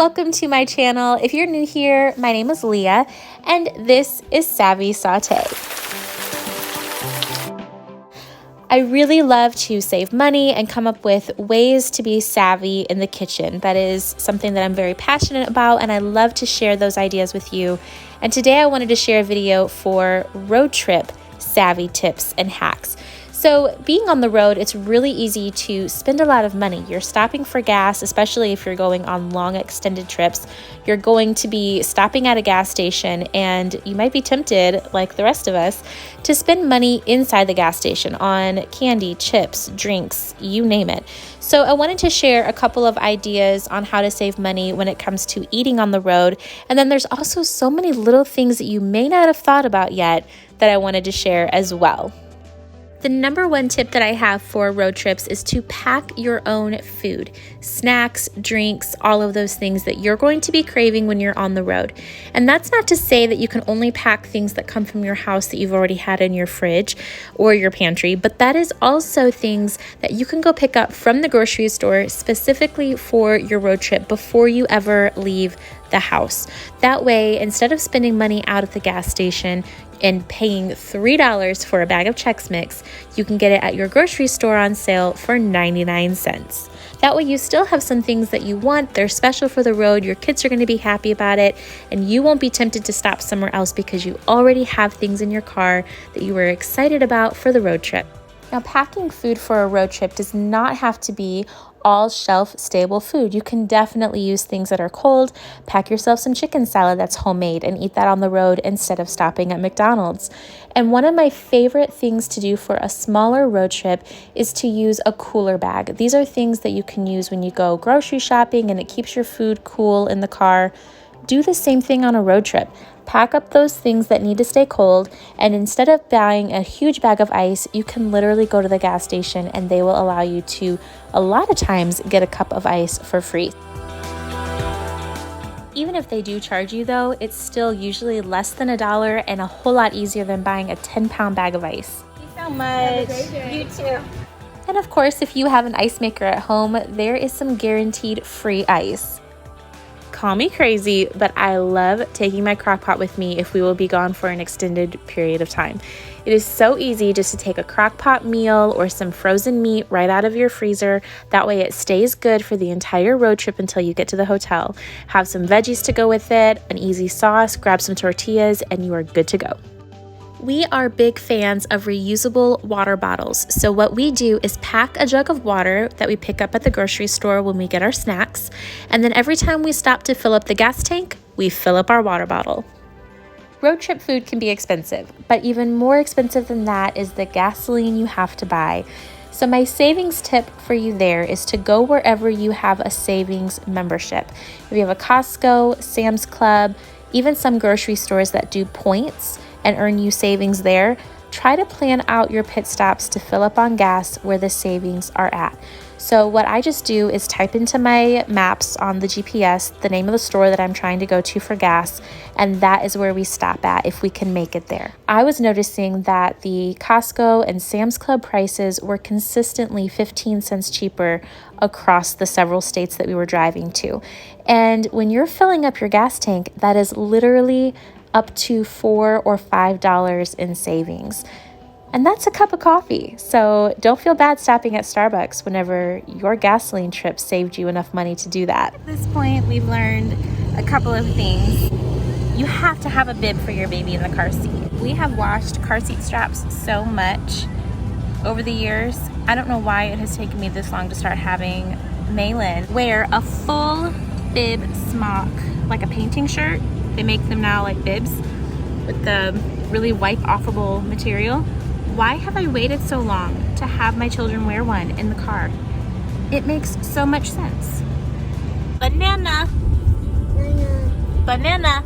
Welcome to my channel. If you're new here, my name is Leah, and this is Savvy Saute. I really love to save money and come up with ways to be savvy in the kitchen. That is something that I'm very passionate about, and I love to share those ideas with you. And today I wanted to share a video for road trip savvy tips and hacks. So being on the road, it's really easy to spend a lot of money. You're stopping for gas, especially if you're going on long extended trips. You're going to be stopping at a gas station, and you might be tempted, like the rest of us, to spend money inside the gas station on candy, chips, drinks, you name it. So I wanted to share a couple of ideas on how to save money when it comes to eating on the road. And then there's also so many little things that you may not have thought about yet that I wanted to share as well. The number one tip that I have for road trips is to pack your own food, snacks, drinks, all of those things that you're going to be craving when you're on the road. And that's not to say that you can only pack things that come from your house that you've already had in your fridge or your pantry, but that is also things that you can go pick up from the grocery store specifically for your road trip before you ever leave the house. That way, instead of spending money out at the gas station and paying $3 for a bag of Chex Mix, you can get it at your grocery store on sale for 99 cents. That way you still have some things that you want, they're special for the road, your kids are going to be happy about it, and you won't be tempted to stop somewhere else because you already have things in your car that you were excited about for the road trip. Now, packing food for a road trip does not have to be all shelf-stable food. You can definitely use things that are cold. Pack yourself some chicken salad that's homemade and eat that on the road instead of stopping at McDonald's. And one of my favorite things to do for a smaller road trip is to use a cooler bag. These are things that you can use when you go grocery shopping and it keeps your food cool in the car. Do the same thing on a road trip. Pack up those things that need to stay cold, and instead of buying a huge bag of ice, you can literally go to the gas station and they will allow you to, a lot of times, get a cup of ice for free. Even if they do charge you though, it's still usually less than $1 and a whole lot easier than buying a 10-pound bag of ice. Thank you so much. You too. And of course, if you have an ice maker at home, there is some guaranteed free ice. Call me crazy, but I love taking my crock pot with me if we will be gone for an extended period of time. It is so easy just to take a crock pot meal or some frozen meat right out of your freezer. That way it stays good for the entire road trip until you get to the hotel. Have some veggies to go with it, an easy sauce, grab some tortillas, and you are good to go. We are big fans of reusable water bottles. So what we do is pack a jug of water that we pick up at the grocery store when we get our snacks. And then every time we stop to fill up the gas tank, we fill up our water bottle. Road trip food can be expensive, but even more expensive than that is the gasoline you have to buy. So my savings tip for you there is to go wherever you have a savings membership. If you have a Costco, Sam's Club, even some grocery stores that do points and earn you savings there, try to plan out your pit stops to fill up on gas where the savings are at. So what I just do is type into my maps on the GPS the name of the store that I'm trying to go to for gas, and that is where we stop at if we can make it there. I was noticing that the Costco and Sam's Club prices were consistently 15 cents cheaper across the several states that we were driving to. And when you're filling up your gas tank, that is literally up to $4 or $5 in savings. And that's a cup of coffee. So don't feel bad stopping at Starbucks whenever your gasoline trip saved you enough money to do that. At this point, we've learned a couple of things. You have to have a bib for your baby in the car seat. We have washed car seat straps so much over the years. I don't know why it has taken me this long to start having Malin wear a full bib smock, like a painting shirt. They make them now like bibs with the really wipe-offable material. Why have I waited so long to have my children wear one in the car? It makes so much sense. Banana. Banana.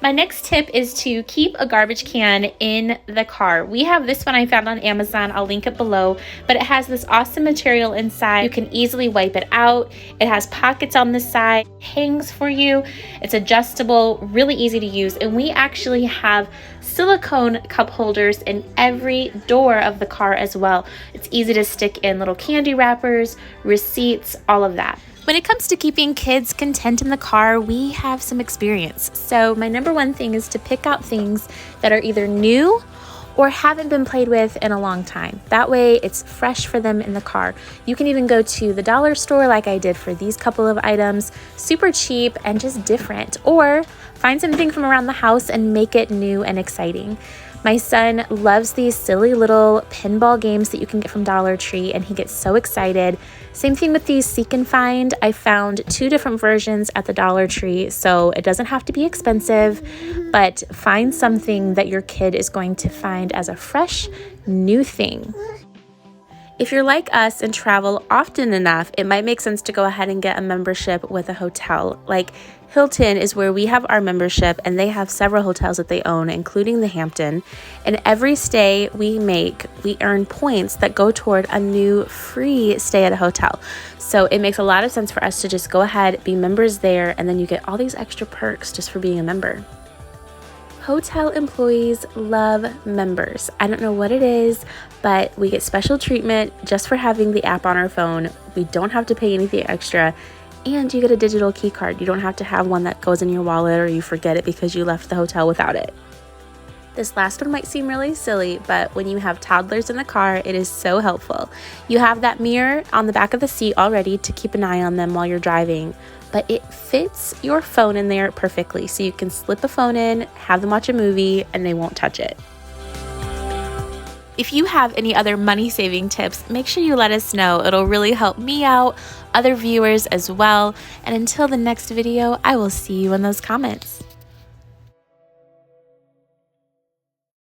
My next tip is to keep a garbage can in the car. We have this one I found on Amazon. I'll link it below, but it has this awesome material inside. You can easily wipe it out. It has pockets on the side, hangs for you. It's adjustable, really easy to use. And we actually have silicone cup holders in every door of the car as well. It's easy to stick in little candy wrappers, receipts, all of that. When it comes to keeping kids content in the car, we have some experience. So my number one thing is to pick out things that are either new or haven't been played with in a long time. That way it's fresh for them in the car. You can even go to the dollar store like I did for these couple of items, super cheap and just different, or find something from around the house and make it new and exciting. My son loves these silly little pinball games that you can get from Dollar Tree, and he gets so excited. Same thing with these Seek and Find. I found 2 different versions at the Dollar Tree, so it doesn't have to be expensive, but find something that your kid is going to find as a fresh, new thing. If you're like us and travel often enough, it might make sense to go ahead and get a membership with a hotel. Like Hilton is where we have our membership, and they have several hotels that they own, including the Hampton. And every stay we make, we earn points that go toward a new free stay at a hotel. So it makes a lot of sense for us to just go ahead, be members there, and then you get all these extra perks just for being a member. Hotel employees love members. I don't know what it is, but we get special treatment just for having the app on our phone. We don't have to pay anything extra, and you get a digital key card. You don't have to have one that goes in your wallet or you forget it because you left the hotel without it. This last one might seem really silly, but when you have toddlers in the car, it is so helpful. You have that mirror on the back of the seat already to keep an eye on them while you're driving, but it fits your phone in there perfectly, so you can slip a phone in, have them watch a movie, and they won't touch it. If you have any other money-saving tips, make sure you let us know. It'll really help me out, other viewers as well. And until the next video, I will see you in those comments.